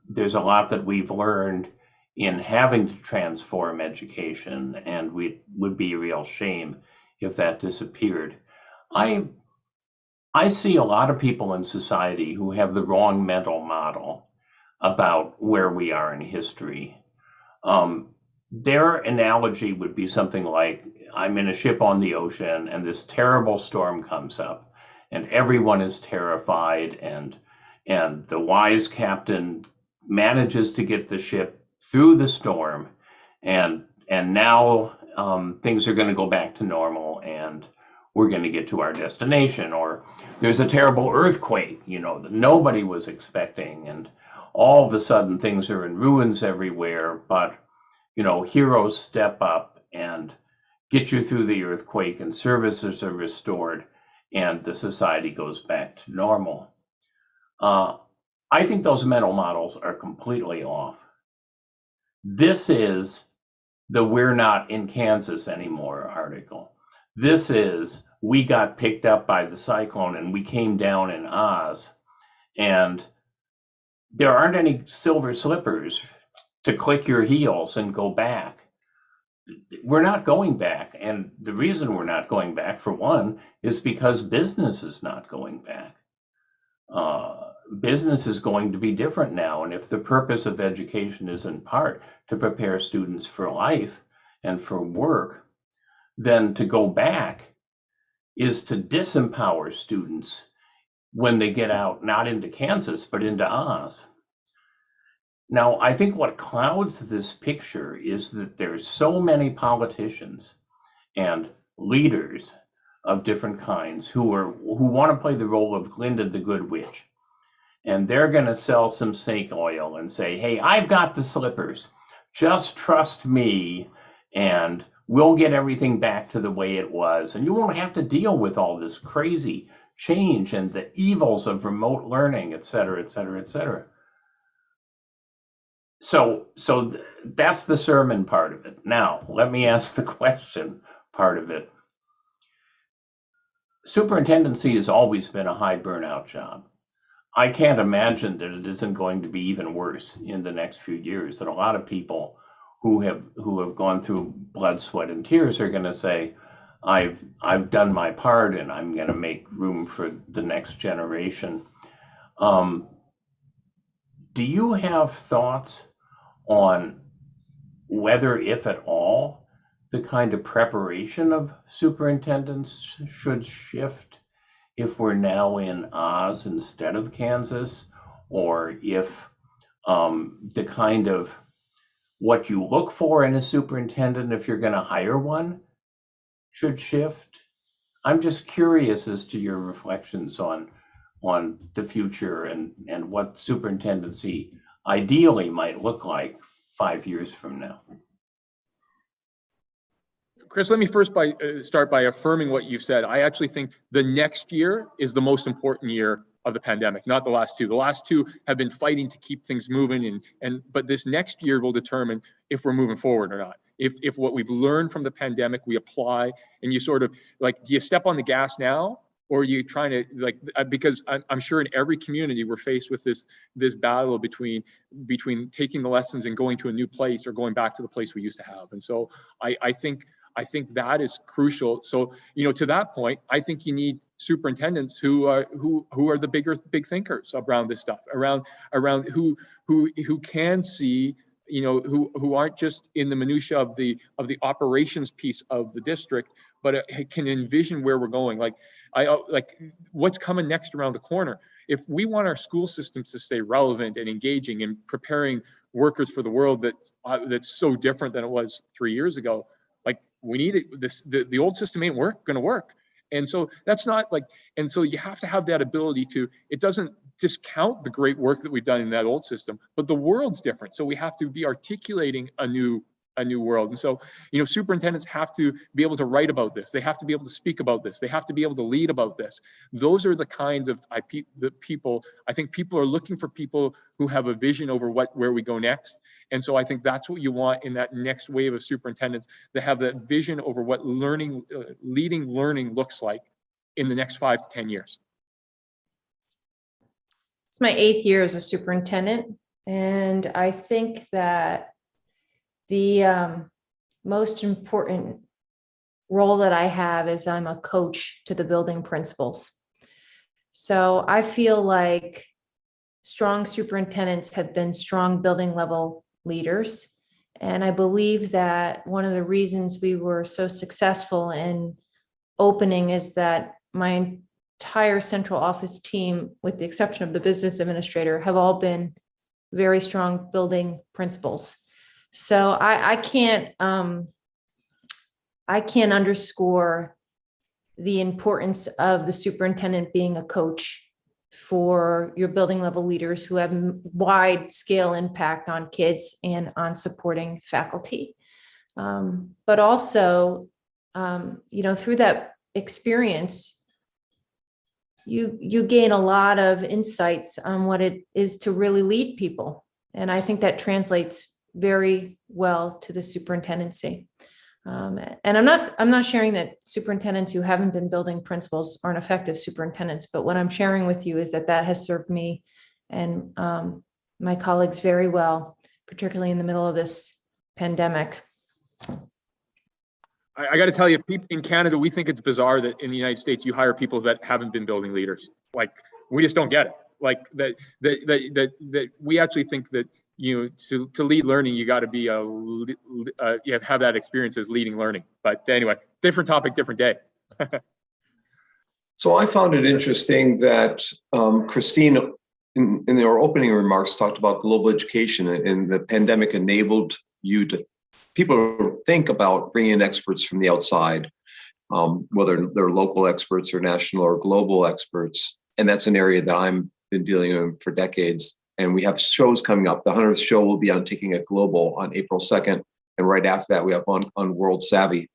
there's a lot that we've learned in having to transform education, and we would be a real shame if that disappeared. I see a lot of people in society who have the wrong mental model about where we are in history. Their analogy would be something like, I'm in a ship on the ocean and this terrible storm comes up and everyone is terrified, and the wise captain manages to get the ship through the storm, and now things are going to go back to normal and we're going to get to our destination. Or there's a terrible earthquake, that nobody was expecting, and all of a sudden things are in ruins everywhere, but heroes step up and get you through the earthquake and services are restored and the society goes back to normal. I think those mental models are completely off. This is the "We're not in Kansas anymore" article. This is, we got picked up by the cyclone and we came down in Oz, and there aren't any silver slippers to click your heels and go back. We're not going back. And the reason we're not going back, for one, is because business is not going back. Business is going to be different now. And if the purpose of education is in part to prepare students for life and for work, then to go back is to disempower students when they get out, not into Kansas, but into Oz. Now, I think what clouds this picture is that there's so many politicians and leaders of different kinds who want to play the role of Glinda the Good Witch. And they're going to sell some snake oil and say, hey, I've got the slippers. Just trust me, and we'll get everything back to the way it was. And you won't have to deal with all this crazy change and the evils of remote learning, et cetera, et cetera, et cetera. So that's the sermon part of it. Now, let me ask the question part of it. Superintendency has always been a high burnout job. I can't imagine that it isn't going to be even worse in the next few years, that a lot of people who have gone through blood, sweat, and tears are going to say, I've done my part and I'm going to make room for the next generation. Do you have thoughts on whether, if at all, the kind of preparation of superintendents should shift if we're now in Oz instead of Kansas, or if the kind of what you look for in a superintendent if you're going to hire one should shift? I'm just curious as to your reflections on the future and what superintendency ideally might look like 5 years from now. Chris, let me first start by affirming what you've said. I actually think the next year is the most important year of the pandemic, not the last two. The last two have been fighting to keep things moving, but this next year will determine if we're moving forward or not. If what we've learned from the pandemic we apply, and you sort of like, do you step on the gas now, or are you trying to because I'm sure in every community we're faced with this battle between taking the lessons and going to a new place or going back to the place we used to have. And so I think that is crucial. So, to that point, I think you need superintendents who are the big thinkers around this stuff, around who can see, who aren't just in the minutia of the operations piece of the district, but can envision where we're going. Like what's coming next around the corner. If we want our school systems to stay relevant and engaging and preparing workers for the world that's so different than it was 3 years ago, like we need it. The old system ain't going to work. And so that's not and so you have to have that ability it doesn't discount the great work that we've done in that old system, but the world's different. So we have to be articulating a new world. And so, superintendents have to be able to write about this. They have to be able to speak about this. They have to be able to lead about this. Those are the kinds of people, I think people are looking for people who have a vision over where we go next. And so I think that's what you want in that next wave of superintendents, to have that vision over what leading learning looks like in the next 5 to 10 years. It's my 8th year as a superintendent, and I think that the most important role that I have is I'm a coach to the building principals. So I feel like strong superintendents have been strong building level leaders. And I believe that one of the reasons we were so successful in opening is that my entire central office team, with the exception of the business administrator, have all been very strong building principals. So I can't underscore the importance of the superintendent being a coach for your building level leaders who have wide scale impact on kids and on supporting faculty. But also, through that experience, you gain a lot of insights on what it is to really lead people. And I think that translates very well to the superintendency. And I'm not sharing that superintendents who haven't been building principals aren't effective superintendents, but what I'm sharing with you is that has served me and my colleagues very well, particularly in the middle of this pandemic. I got to tell you, in Canada, we think it's bizarre that in the United States you hire people that haven't been building leaders. Like, we just don't get it. Like that we actually think that to lead learning, you got to be you have that experience as leading learning. But anyway, different topic, different day. So I found it interesting that Christine in your opening remarks, talked about global education, and the pandemic enabled people to think about bringing in experts from the outside, whether they're local experts or national or global experts. And that's an area that I've been dealing with for decades. And we have shows coming up. The 100th show will be on Taking It Global on April 2nd. And right after that, we have on World Savvy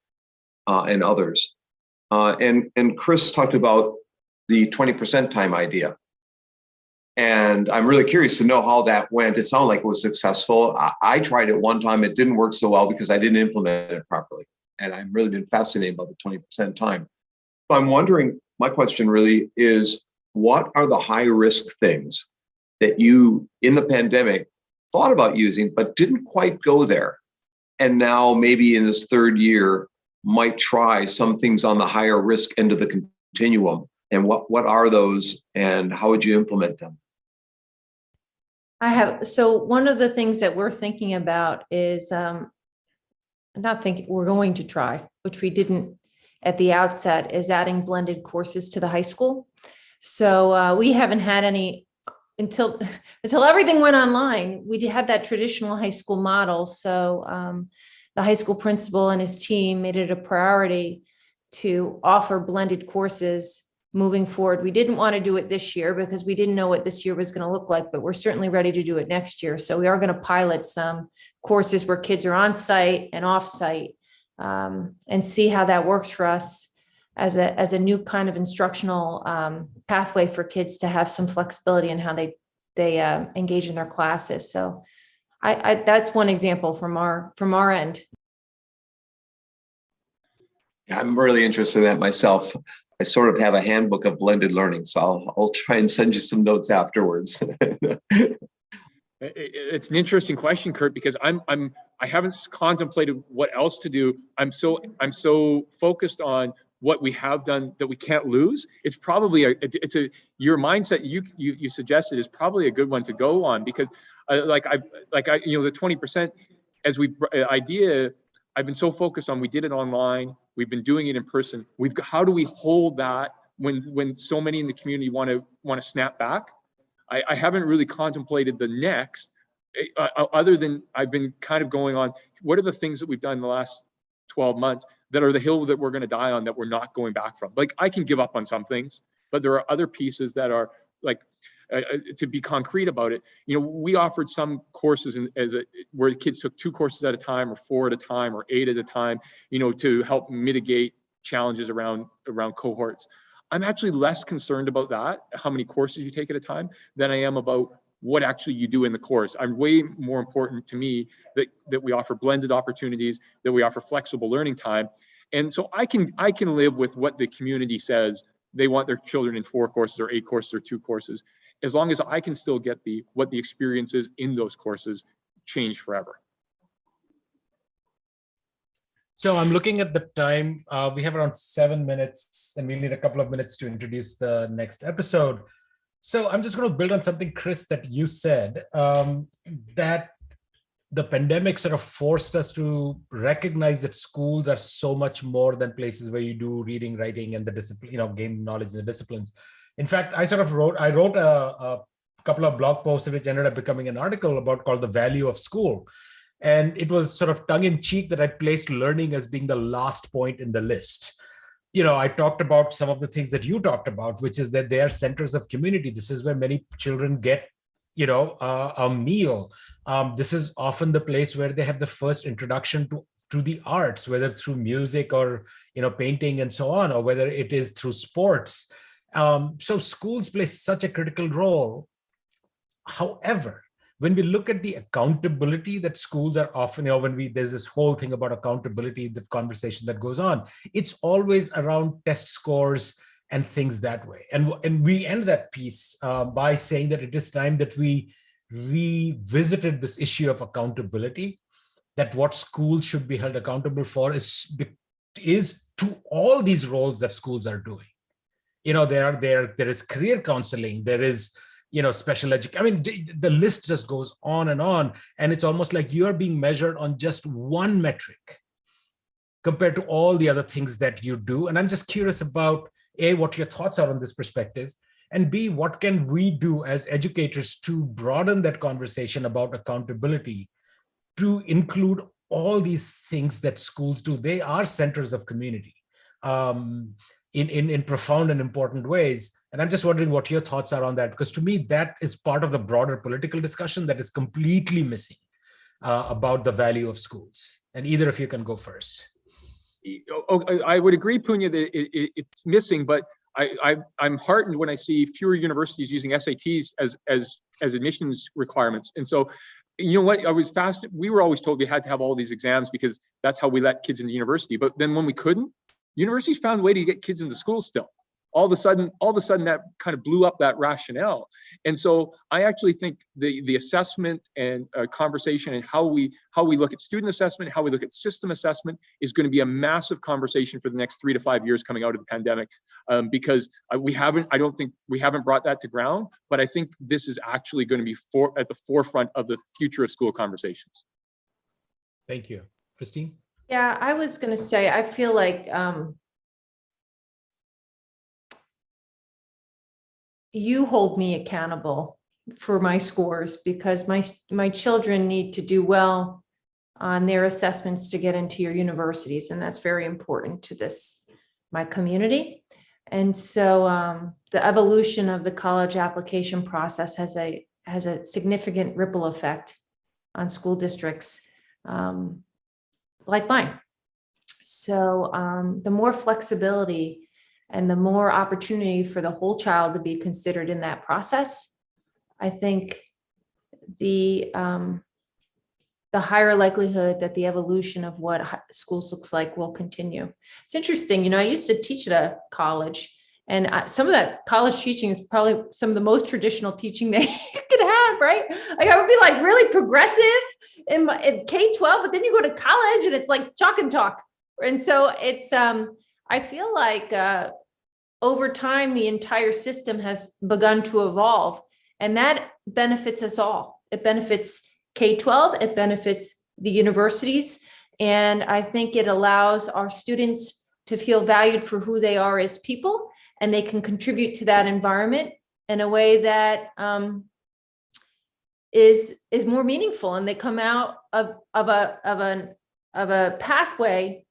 and others. And Chris talked about the 20% time idea. And I'm really curious to know how that went. It sounded like it was successful. I tried it one time. It didn't work so well because I didn't implement it properly. And I've really been fascinated about the 20% time. So I'm wondering, my question really is, what are the high risk things that you, in the pandemic, thought about using, but didn't quite go there? And now maybe in this third year, might try some things on the higher risk end of the continuum. And what are those, and how would you implement them? So one of the things that we're thinking about is, we're going to try, which we didn't at the outset, is adding blended courses to the high school. So we haven't had any until everything went online. We had that traditional high school model. So the high school principal and his team made it a priority to offer blended courses moving forward. We didn't want to do it this year because we didn't know what this year was going to look like, but we're certainly ready to do it next year. So we are going to pilot some courses where kids are on site and off site, and see how that works for us as a new kind of instructional pathway for kids to have some flexibility in how they engage in their classes. So that's one example from our end. Yeah, I'm really interested in that myself. I sort of have a handbook of blended learning, so I'll try and send you some notes afterwards. It's an interesting question, Kurt, because I haven't contemplated what else to do. I'm so focused on what we have done that we can't lose. It's probably your mindset you suggested is probably a good one to go on, because the 20% as idea. I've been so focused on, we did it online, we've been doing it in person. How do we hold that when so many in the community want to snap back? I haven't really contemplated the next, other than I've been kind of going on, what are the things that we've done in the last 12 months that are the hill that we're going to die on, that we're not going back from? Like, I can give up on some things, but there are other pieces that are like, to be concrete about it, we offered some courses where kids took 2 courses at a time, or 4 at a time, or 8 at a time, to help mitigate challenges around cohorts. I'm actually less concerned about that, how many courses you take at a time, than I am about what actually you do in the course. I'm way more important to me that we offer blended opportunities, that we offer flexible learning time. And so I can live with what the community says they want their children in 4 courses or 8 courses or 2 courses, as long as I can still get what the experiences in those courses change forever. So I'm looking at the time. We have around 7 minutes, and we'll need a couple of minutes to introduce the next episode. So I'm just going to build on something, Chris, that you said, that the pandemic sort of forced us to recognize that schools are so much more than places where you do reading, writing, and the discipline, gain knowledge in the disciplines. In fact, I wrote a couple of blog posts which ended up becoming an article called The Value of School. And it was sort of tongue in cheek that I placed learning as being the last point in the list. I talked about some of the things that you talked about, which is that they are centers of community. This is where many children get, a meal. This is often the place where they have the first introduction to the arts, whether through music or, painting and so on, or whether it is through sports. So schools play such a critical role. However, when we look at the accountability that schools are often, there's this whole thing about accountability, the conversation that goes on, it's always around test scores and things that way. And we end that piece by saying that it is time that we revisited this issue of accountability, that what schools should be held accountable for is to all these roles that schools are doing. There is career counseling, there is, special education. I mean, the list just goes on. And it's almost like you're being measured on just one metric compared to all the other things that you do. And I'm just curious about, what your thoughts are on this perspective. And B, what can we do as educators to broaden that conversation about accountability to include all these things that schools do? They are centers of community in profound and important ways. And I'm just wondering what your thoughts are on that, because to me, that is part of the broader political discussion that is completely missing about the value of schools. And either of you can go first. I would agree, Punya, that it's missing, but I'm heartened when I see fewer universities using SATs as admissions requirements. And so, you know what, we were always told we had to have all these exams because that's how we let kids into university. But then when we couldn't, universities found a way to get kids into school still. All of a sudden that kind of blew up that rationale. And so I actually think the assessment and conversation and how we look at student assessment, how we look at system assessment is going to be a massive conversation for the next 3 to 5 years coming out of the pandemic, because I don't think we haven't brought that to ground, but I think this is actually going to be at the forefront of the future of school conversations. Thank you. Christine? Yeah, I was going to say, I feel like you hold me accountable for my scores, because my children need to do well on their assessments to get into your universities. And that's very important to my community. And so the evolution of the college application process has a significant ripple effect on school districts like mine. So the more flexibility and the more opportunity for the whole child to be considered in that process, I think the higher likelihood that the evolution of what schools looks like will continue. It's interesting, you know, I used to teach at a college, and some of that college teaching is probably some of the most traditional teaching they could have, right? Like I would be like really progressive in K-12, but then you go to college and it's like chalk and talk. And so it's, I feel like over time, the entire system has begun to evolve, and that benefits us all. It benefits K-12, it benefits the universities, and I think it allows our students to feel valued for who they are as people, and they can contribute to that environment in a way that is more meaningful, and they come out of a pathway,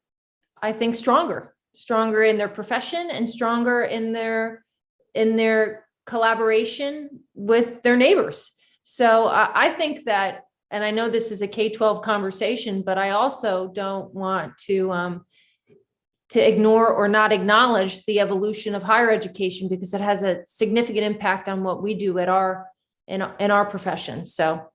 I think, stronger in their profession and stronger in their collaboration with their neighbors. So I think that, and I know this is a K-12 conversation, but I also don't want to ignore or not acknowledge the evolution of higher education, because it has a significant impact on what we do in our profession. So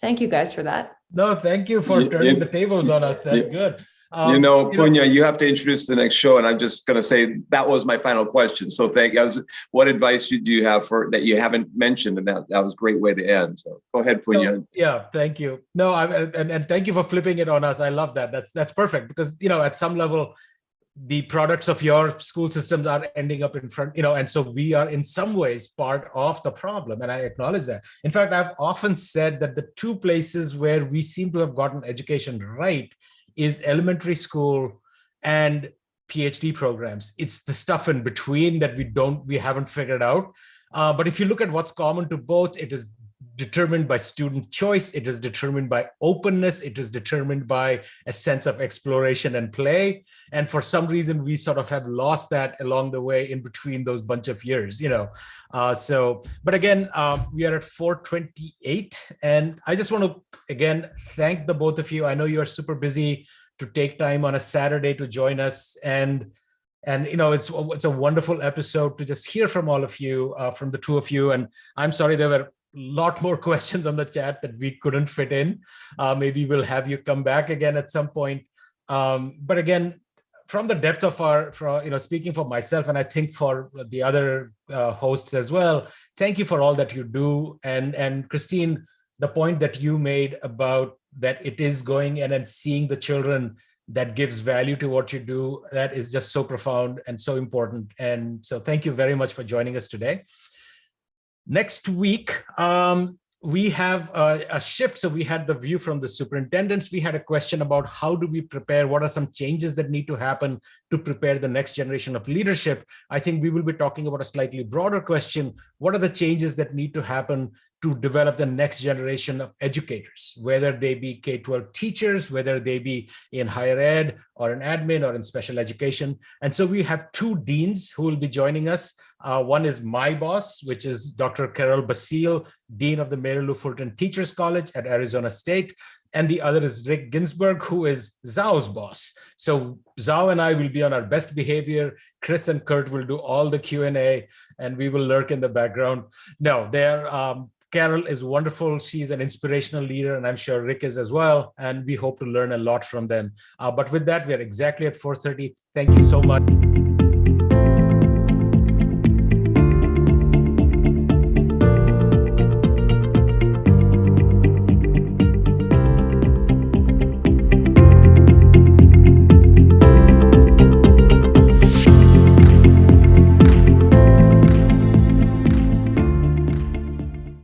thank you guys for that. No, thank you for turning the tables on us. That's good. Punya, you have to introduce the next show, and I'm just going to say that was my final question. So thank you. What advice do you have that you haven't mentioned? And that was a great way to end. So go ahead, Punya. So, yeah, thank you. No, and thank you for flipping it on us. I love that. That's perfect, because at some level, the products of your school systems are ending up in front, and so we are in some ways part of the problem, and I acknowledge that. In fact, I've often said that the two places where we seem to have gotten education right is elementary school and PhD programs. It's the stuff in between that we haven't figured out. But if you look at what's common to both, it is determined by student choice, it is determined by openness, it is determined by a sense of exploration and play. And for some reason, we sort of have lost that along the way in between those bunch of years, but again, we are at 4:28, and I just want to, again, thank the both of you. I know you are super busy to take time on a Saturday to join us, and it's a wonderful episode to just hear from all of you, from the two of you. And I'm sorry there were a lot more questions on the chat that we couldn't fit in. Maybe we'll have you come back again at some point. But again, from the depth of speaking for myself, and I think for the other hosts as well, thank you for all that you do. And Christine, the point that you made about that it is going in and seeing the children, that gives value to what you do, that is just so profound and so important. And so thank you very much for joining us today. Next week, we have a shift. So we had the view from the superintendents. We had a question about how do we prepare? What are some changes that need to happen to prepare the next generation of leadership? I think we will be talking about a slightly broader question. What are the changes that need to happen to develop the next generation of educators, whether they be K-12 teachers, whether they be in higher ed or in admin or in special education? And so we have two deans who will be joining us. One is my boss, which is Dr. Carol Basile, Dean of the Mary Lou Fulton Teachers College at Arizona State. And the other is Rick Ginsburg, who is Zhao's boss. So Zhao and I will be on our best behavior. Chris and Kurt will do all the Q&A, and we will lurk in the background. No, Carol is wonderful. She's an inspirational leader, and I'm sure Rick is as well. And we hope to learn a lot from them. But with that, we are exactly at 4:30. Thank you so much.